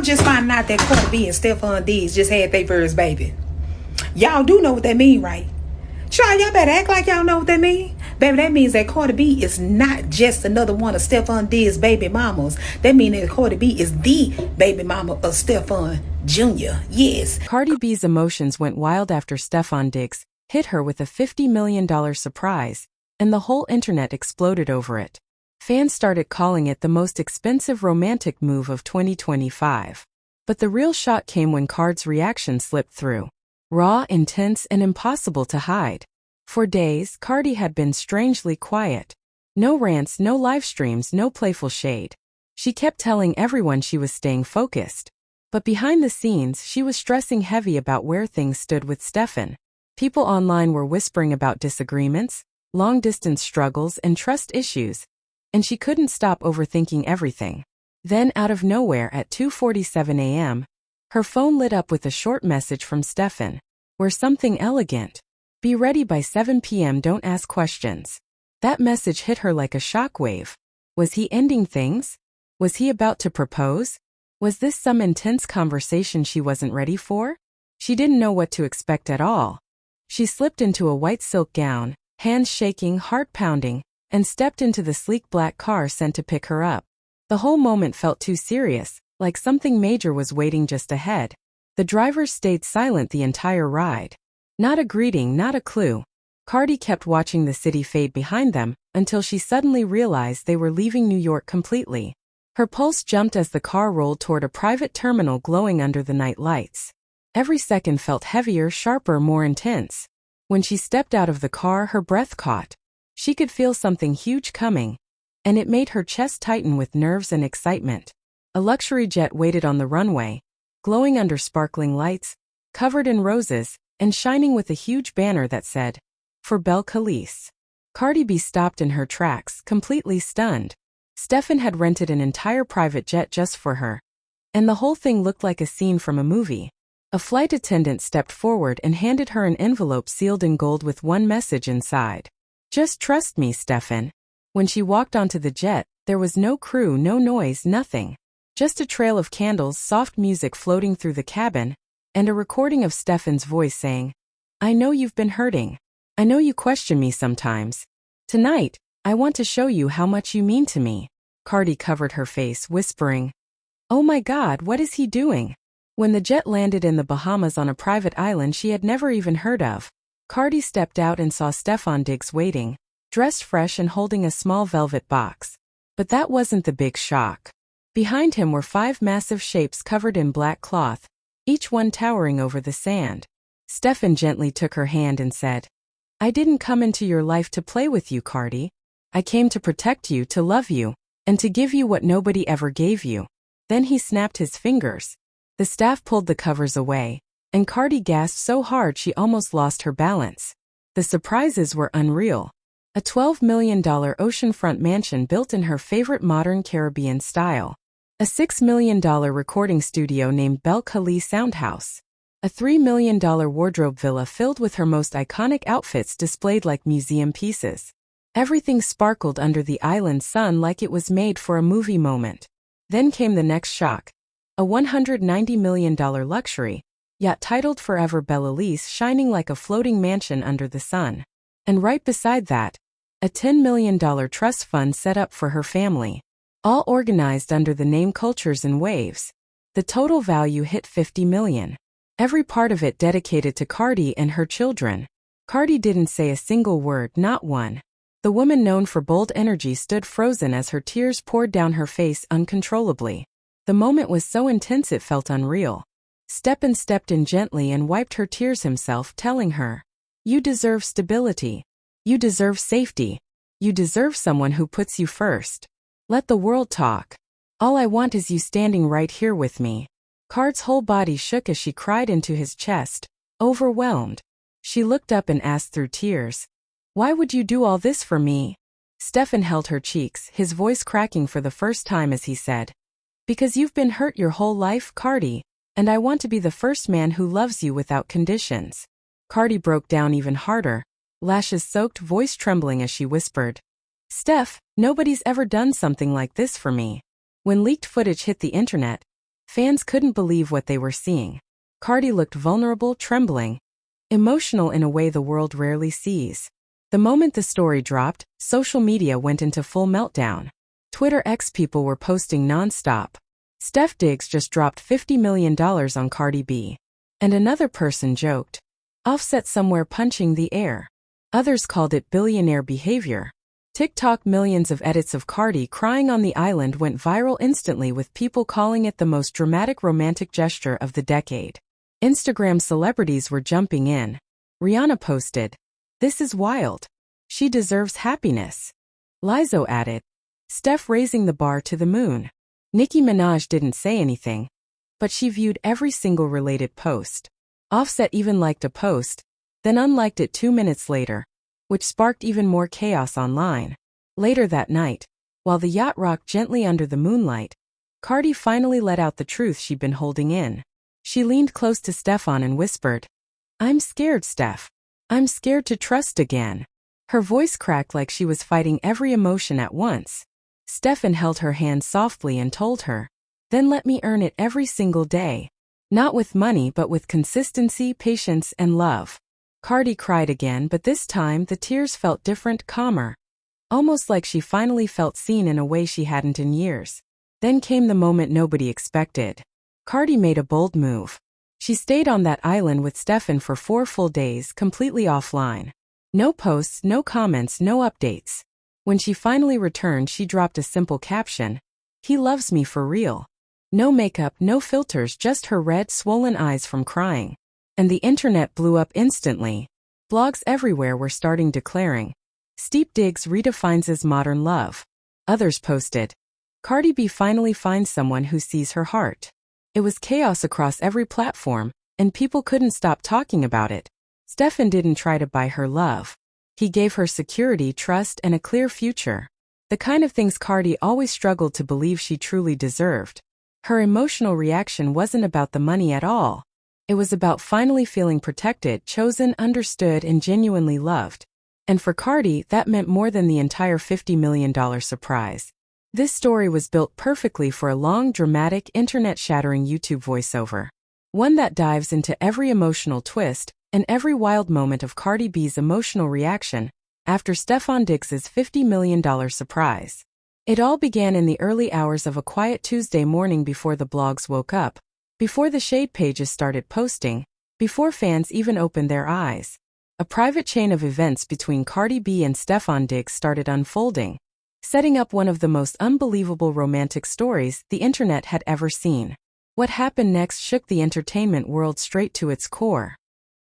just finding out that Cardi B and Stefon Diggs just had their first baby. Y'all do know what that mean, right? Child, y'all better act like y'all know what that mean. Baby, that means that Cardi B is not just another one of Stefon Diggs' baby mamas. That means that Cardi B is the baby mama of Stefon Jr. Yes. Cardi B's emotions went wild after Stefon Diggs hit her with a $50 million surprise, and the whole internet exploded over it. Fans started calling it the most expensive romantic move of 2025. But the real shock came when Cardi's reaction slipped through. Raw, intense, and impossible to hide. For days, Cardi had been strangely quiet. No rants, no live streams, no playful shade. She kept telling everyone she was staying focused. But behind the scenes, she was stressing heavy about where things stood with Stefon. People online were whispering about disagreements, long-distance struggles, and trust issues. And she couldn't stop overthinking everything. Then, out of nowhere at 2:47 a.m., her phone lit up with a short message from Stefon. We're something elegant. Be ready by 7 p.m. Don't ask questions. That message hit her like a shockwave. Was he ending things? Was he about to propose? Was this some intense conversation she wasn't ready for? She didn't know what to expect at all. She slipped into a white silk gown, hands shaking, heart pounding, and stepped into the sleek black car sent to pick her up. The whole moment felt too serious, like something major was waiting just ahead. The drivers stayed silent the entire ride. Not a greeting, not a clue. Cardi kept watching the city fade behind them until she suddenly realized they were leaving New York completely. Her pulse jumped as the car rolled toward a private terminal glowing under the night lights. Every second felt heavier, sharper, more intense. When she stepped out of the car, her breath caught. She could feel something huge coming, and it made her chest tighten with nerves and excitement. A luxury jet waited on the runway, glowing under sparkling lights, covered in roses, and shining with a huge banner that said, "For Belle Khalice." Cardi B stopped in her tracks, completely stunned. Stefon had rented an entire private jet just for her, and the whole thing looked like a scene from a movie. A flight attendant stepped forward and handed her an envelope sealed in gold with one message inside. "Just trust me, Stefon." When she walked onto the jet, there was no crew, no noise, nothing. Just a trail of candles, soft music floating through the cabin, and a recording of Stefon's voice saying, "I know you've been hurting. I know you question me sometimes. Tonight, I want to show you how much you mean to me." Cardi covered her face, whispering, "Oh my God, what is he doing?" When the jet landed in the Bahamas on a private island she had never even heard of, Cardi stepped out and saw Stefon Diggs waiting, dressed fresh and holding a small velvet box. But that wasn't the big shock. Behind him were 5 massive shapes covered in black cloth, each one towering over the sand. Stefon gently took her hand and said, "I didn't come into your life to play with you, Cardi. I came to protect you, to love you, and to give you what nobody ever gave you." Then he snapped his fingers. The staff pulled the covers away, and Cardi gasped so hard she almost lost her balance. The surprises were unreal. A $12 million oceanfront mansion built in her favorite modern Caribbean style. A $6 million recording studio named Belle Khalice Soundhouse. A $3 million wardrobe villa filled with her most iconic outfits displayed like museum pieces. Everything sparkled under the island sun like it was made for a movie moment. Then came the next shock. A $190 million luxury yacht titled Forever Belle-Elise shining like a floating mansion under the sun. And right beside that, a $10 million trust fund set up for her family. All organized under the name Cultures and Waves. The total value hit $50 million. Every part of it dedicated to Cardi and her children. Cardi didn't say a single word, not one. The woman known for bold energy stood frozen as her tears poured down her face uncontrollably. The moment was so intense it felt unreal. Stefon stepped in gently and wiped her tears himself, telling her, "You deserve stability. You deserve safety. You deserve someone who puts you first. Let the world talk. All I want is you standing right here with me." Cardi's whole body shook as she cried into his chest, overwhelmed. She looked up and asked through tears, "Why would you do all this for me?" Stefon held her cheeks, his voice cracking for the first time as he said, "Because you've been hurt your whole life, Cardi, and I want to be the first man who loves you without conditions." Cardi broke down even harder, lashes soaked, voice trembling as she whispered, "Steph, nobody's ever done something like this for me." When leaked footage hit the internet, Fans couldn't believe what they were seeing. Cardi looked vulnerable, trembling, emotional in a way the world rarely sees. The moment the story dropped, social media went into full meltdown. Twitter X people were posting non-stop. Steph Diggs just dropped $50 million on Cardi B. And another person joked, Offset somewhere punching the air. Others called it billionaire behavior. TikTok millions of edits of Cardi crying on the island went viral instantly, with people calling it the most dramatic romantic gesture of the decade. Instagram celebrities were jumping in. Rihanna posted, "This is wild. She deserves happiness." Lizzo added, "Steph raising the bar to the moon." Nicki Minaj didn't say anything, but she viewed every single related post. Offset even liked a post, then unliked it 2 minutes later, which sparked even more chaos online. Later that night, while the yacht rocked gently under the moonlight, Cardi finally let out the truth she'd been holding in. She leaned close to Stefon and whispered, "I'm scared, Steph. I'm scared to trust again." Her voice cracked like she was fighting every emotion at once. Stefon held her hand softly and told her, "Then let me earn it every single day. Not with money but with consistency, patience, and love." Cardi cried again, but this time the tears felt different, calmer. Almost like she finally felt seen in a way she hadn't in years. Then came the moment nobody expected. Cardi made a bold move. She stayed on that island with Stefon for 4 full days, completely offline. No posts, no comments, no updates. When she finally returned, she dropped a simple caption, "He loves me for real." No makeup, no filters, just her red, swollen eyes from crying. And the internet blew up instantly. Blogs everywhere were starting declaring, "Steep Diggs redefines as modern love." Others posted, "Cardi B finally finds someone who sees her heart." It was chaos across every platform, and people couldn't stop talking about it. Stefon didn't try to buy her love. He gave her security, trust, and a clear future. The kind of things Cardi always struggled to believe she truly deserved. Her emotional reaction wasn't about the money at all. It was about finally feeling protected, chosen, understood, and genuinely loved. And for Cardi, that meant more than the entire $50 million surprise. This story was built perfectly for a long, dramatic, internet-shattering YouTube voiceover. One that dives into every emotional twist and every wild moment of Cardi B's emotional reaction after Stefon Diggs' $50 million surprise. It all began in the early hours of a quiet Tuesday morning, before the blogs woke up, before the shade pages started posting, before fans even opened their eyes. A private chain of events between Cardi B and Stefon Diggs started unfolding, setting up one of the most unbelievable romantic stories the internet had ever seen. What happened next shook the entertainment world straight to its core.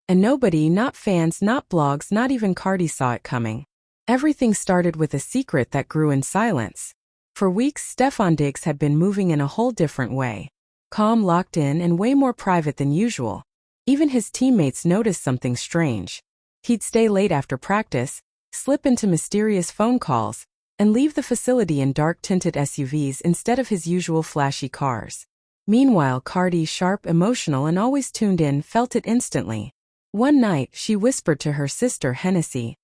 And nobody, not fans, not blogs, not even Cardi, saw it coming. Everything started with a secret that grew in silence. For weeks, Stefon Diggs had been moving in a whole different way. Calm, locked in, and way more private than usual. Even his teammates noticed something strange. He'd stay late after practice, slip into mysterious phone calls, and leave the facility in dark-tinted SUVs instead of his usual flashy cars. Meanwhile, Cardi, sharp, emotional, and always tuned in, felt it instantly. One night, she whispered to her sister Hennessy,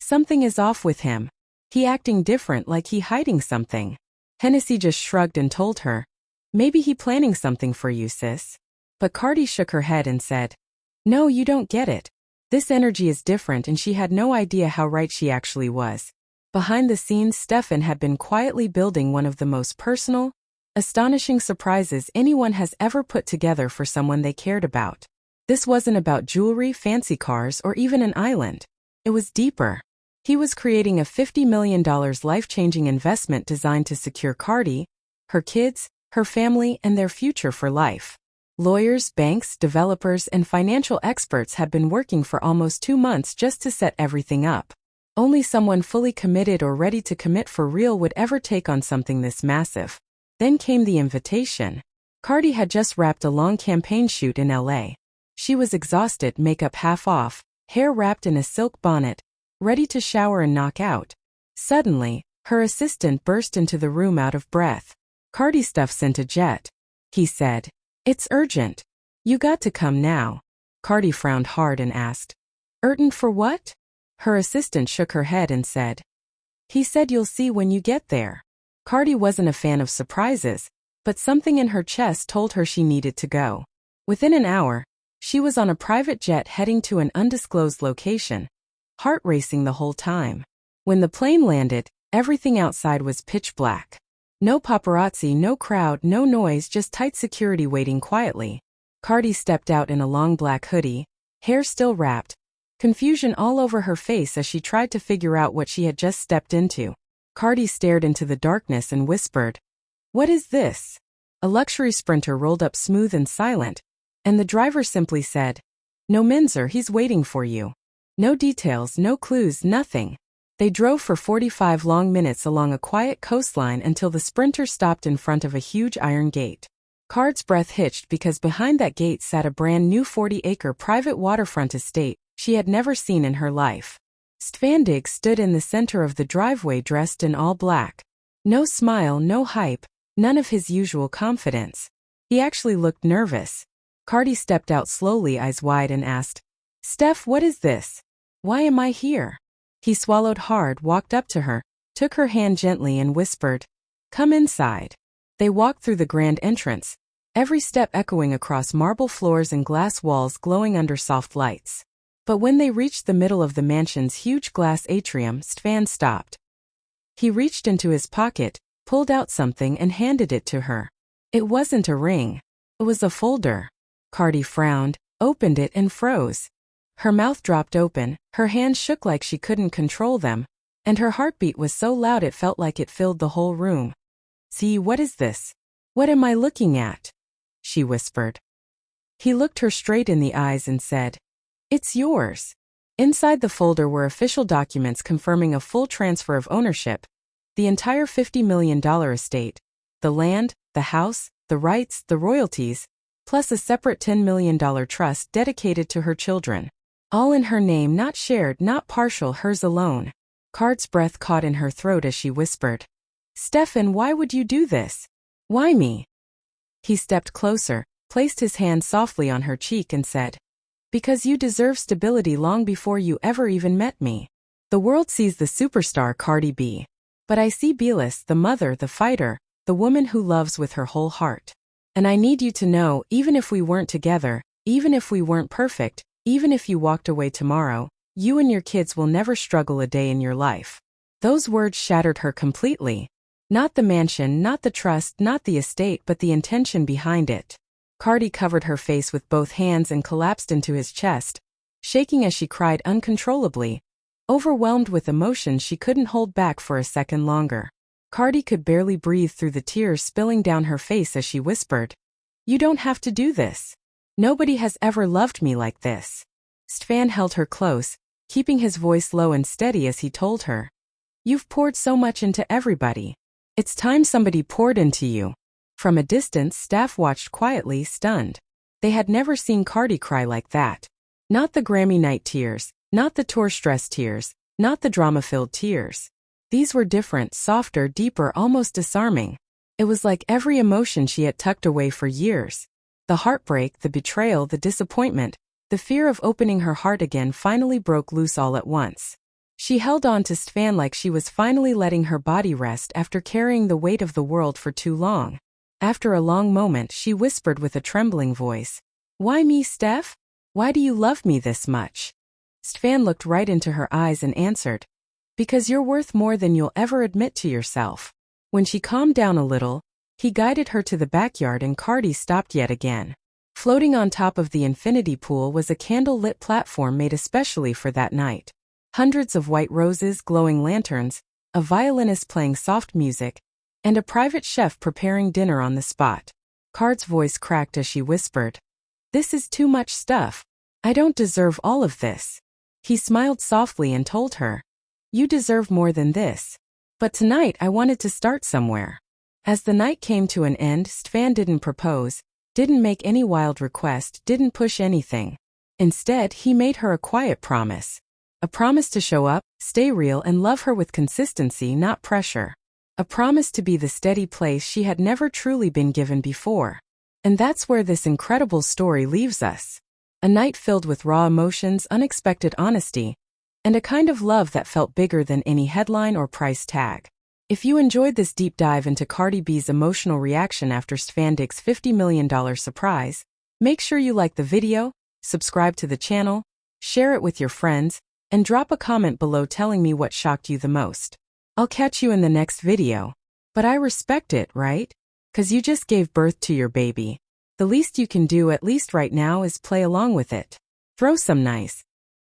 "Something is off with him. He acting different, like he hiding something." Hennessy just shrugged and told her, "Maybe he planning something for you, sis." But Cardi shook her head and said, "No, you don't get it. This energy is different," and she had no idea how right she actually was. Behind the scenes, Stefon had been quietly building one of the most personal, astonishing surprises anyone has ever put together for someone they cared about. This wasn't about jewelry, fancy cars, or even an island. It was deeper. He was creating a $50 million life-changing investment designed to secure Cardi, her kids, her family, and their future for life. Lawyers, banks, developers, and financial experts had been working for almost 2 months just to set everything up. Only someone fully committed or ready to commit for real would ever take on something this massive. Then came the invitation. Cardi had just wrapped a long campaign shoot in LA. She was exhausted, makeup half off, hair wrapped in a silk bonnet, ready to shower and knock out. Suddenly, her assistant burst into the room out of breath. "Cardi stuff sent a jet," he said. "It's urgent. You got to come now." Cardi frowned hard and asked, "Urgent for what?" Her assistant shook her head and said, "He said you'll see when you get there." Cardi wasn't a fan of surprises, but something in her chest told her she needed to go. Within an hour, she was on a private jet heading to an undisclosed location, heart racing the whole time. When the plane landed, everything outside was pitch black. No paparazzi, no crowd, no noise, just tight security waiting quietly. Cardi stepped out in a long black hoodie, hair still wrapped, confusion all over her face as she tried to figure out what she had just stepped into. Cardi stared into the darkness and whispered, "What is this?" A luxury Sprinter rolled up smooth and silent, and the driver simply said, "No Minzer, he's waiting for you." No details, no clues, nothing. They drove for 45 long minutes along a quiet coastline until the Sprinter stopped in front of a huge iron gate. Cardi's breath hitched because behind that gate sat a brand new 40-acre private waterfront estate she had never seen in her life. Stefon Diggs stood in the center of the driveway dressed in all black. No smile, no hype, none of his usual confidence. He actually looked nervous. Cardi stepped out slowly, eyes wide, and asked, "Steph, what is this? Why am I here?" He swallowed hard, walked up to her, took her hand gently and whispered, "Come inside." They walked through the grand entrance, every step echoing across marble floors and glass walls glowing under soft lights. But when they reached the middle of the mansion's huge glass atrium, Stefon stopped. He reached into his pocket, pulled out something and handed it to her. It wasn't a ring. It was a folder. Cardi frowned, opened it and froze. Her mouth dropped open, her hands shook like she couldn't control them, and her heartbeat was so loud it felt like it filled the whole room. "See, what is this? What am I looking at?" she whispered. He looked her straight in the eyes and said, "It's yours." Inside the folder were official documents confirming a full transfer of ownership, the entire $50 million estate, the land, the house, the rights, the royalties, plus a separate $10 million trust dedicated to her children. All in her name, not shared, not partial, hers alone. Cardi's breath caught in her throat as she whispered, "Stefon, why would you do this? Why me?" He stepped closer, placed his hand softly on her cheek and said, "Because you deserve stability long before you ever even met me. The world sees the superstar Cardi B. But I see Belis, the mother, the fighter, the woman who loves with her whole heart. And I need you to know, even if we weren't together, even if we weren't perfect, even if you walked away tomorrow, you and your kids will never struggle a day in your life." Those words shattered her completely. Not the mansion, not the trust, not the estate, but the intention behind it. Cardi covered her face with both hands and collapsed into his chest, shaking as she cried uncontrollably, overwhelmed with emotion she couldn't hold back for a second longer. Cardi could barely breathe through the tears spilling down her face as she whispered, "You don't have to do this. Nobody has ever loved me like this." Stefon held her close, keeping his voice low and steady as he told her, "You've poured so much into everybody. It's time somebody poured into you." From a distance, staff watched quietly, stunned. They had never seen Cardi cry like that. Not the Grammy night tears, not the tour stress tears, not the drama-filled tears. These were different, softer, deeper, almost disarming. It was like every emotion she had tucked away for years. The heartbreak, the betrayal, the disappointment, the fear of opening her heart again finally broke loose all at once. She held on to Stefon like she was finally letting her body rest after carrying the weight of the world for too long. After a long moment, she whispered with a trembling voice, "Why me, Steph? Why do you love me this much?" Stefon looked right into her eyes and answered, "Because you're worth more than you'll ever admit to yourself." When she calmed down a little, he guided her to the backyard and Cardi stopped yet again. Floating on top of the infinity pool was a candle-lit platform made especially for that night. Hundreds of white roses, glowing lanterns, a violinist playing soft music, and a private chef preparing dinner on the spot. Cardi's voice cracked as she whispered, "This is too much stuff. I don't deserve all of this." He smiled softly and told her, "You deserve more than this. But tonight I wanted to start somewhere." As the night came to an end, Stefon didn't propose, didn't make any wild request, didn't push anything. Instead, he made her a quiet promise. A promise to show up, stay real and love her with consistency, not pressure. A promise to be the steady place she had never truly been given before. And that's where this incredible story leaves us. A night filled with raw emotions, unexpected honesty, and a kind of love that felt bigger than any headline or price tag. If you enjoyed this deep dive into Cardi B's emotional reaction after Stefon Diggs' $50 million surprise, make sure you like the video, subscribe to the channel, share it with your friends, and drop a comment below telling me what shocked you the most. I'll catch you in the next video. But I respect it, right? 'Cause you just gave birth to your baby. The least you can do, at least right now, is play along with it. Throw some nice,